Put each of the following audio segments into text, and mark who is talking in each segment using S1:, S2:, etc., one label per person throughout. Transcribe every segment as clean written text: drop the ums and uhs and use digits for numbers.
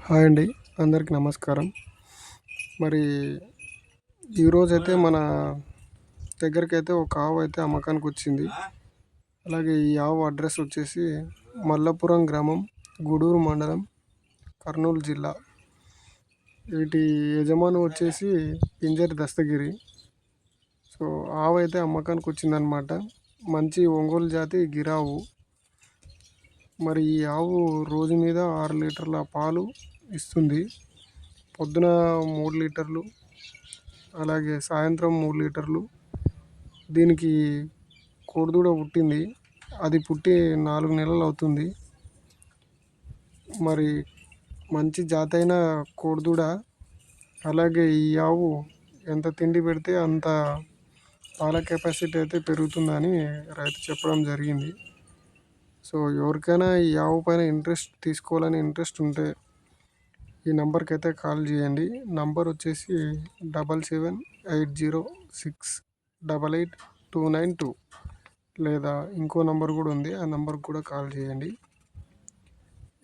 S1: Hi అండి. అందరికీ నమస్కారం. మరి ఈరోజైతే మన దగ్గరికైతే ఒక ఆవు అయితే అమ్మకానికొచ్చింది. అలాగే ఈ ఆవు అడ్రస్ వచ్చేసి మల్లపురం గ్రామం, గూడూరు మండలం, కర్నూలు జిల్లా. వీటి యజమాని వచ్చేసి పింజరి దస్తగిరి. సో ఆవు అయితే అమ్మకానికొచ్చిందనమాట. మంచి ఒంగోలు జాతి గిరావు. మరి ఈ ఆవు రోజు మీద 6 లీటర్ల పాలు ఇస్తుంది. పొద్దున 3 లీటర్లు, అలాగే సాయంత్రం 3 లీటర్లు. దీనికి కోడిదూడ పుట్టింది. అది పుట్టి 4 నెలలు అవుతుంది. మరి మంచి జాతైన కోడిదూడ. అలాగే ఈ ఆవు ఎంత తిండి పెడితే అంత పాల కెపాసిటీ అయితే పెరుగుతుందని రైతు చెప్పడం జరిగింది. సో ఎవరికైనా ఈ ఆవు పైన తీసుకోవాలని ఇంట్రెస్ట్ ఉంటే ఈ నెంబర్కి అయితే కాల్ చేయండి. నంబర్ వచ్చేసి 7780688292, లేదా ఇంకో నంబర్ కూడా ఉంది, ఆ నెంబర్కి కూడా కాల్ చేయండి.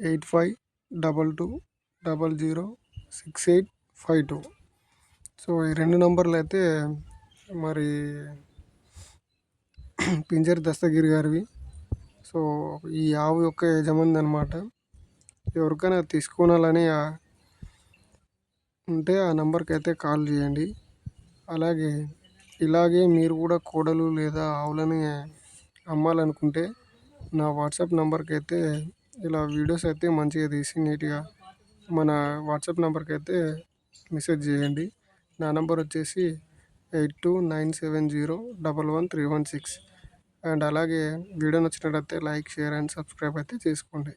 S1: 8522006852. సో ఈ 2 నంబర్లు అయితే మరి పింజరి దస్తగిరి గారివి. సో ఈ ఆవు యొక్క యజమాని అనమాట. ఎవరికైనా తీసుకోవాలని ఉంటే ఆ నెంబర్కి అయితే కాల్ చేయండి. అలాగే ఇలాగే మీరు కూడా కోడలు లేదా ఆవులని అమ్మాలనుకుంటే నా వాట్సాప్ నెంబర్కి అయితే ఇలా వీడియోస్ అయితే మంచిగా తీసి నీట్గా మన వాట్సాప్ నెంబర్కి అయితే మెసేజ్ చేయండి. నా నెంబర్ వచ్చేసి 8297011316. అండ్ అలాగే వీడియో నచ్చినట్లయితే లైక్, షేర్ అండ్ సబ్స్క్రైబ్ అయితే చేసుకోండి.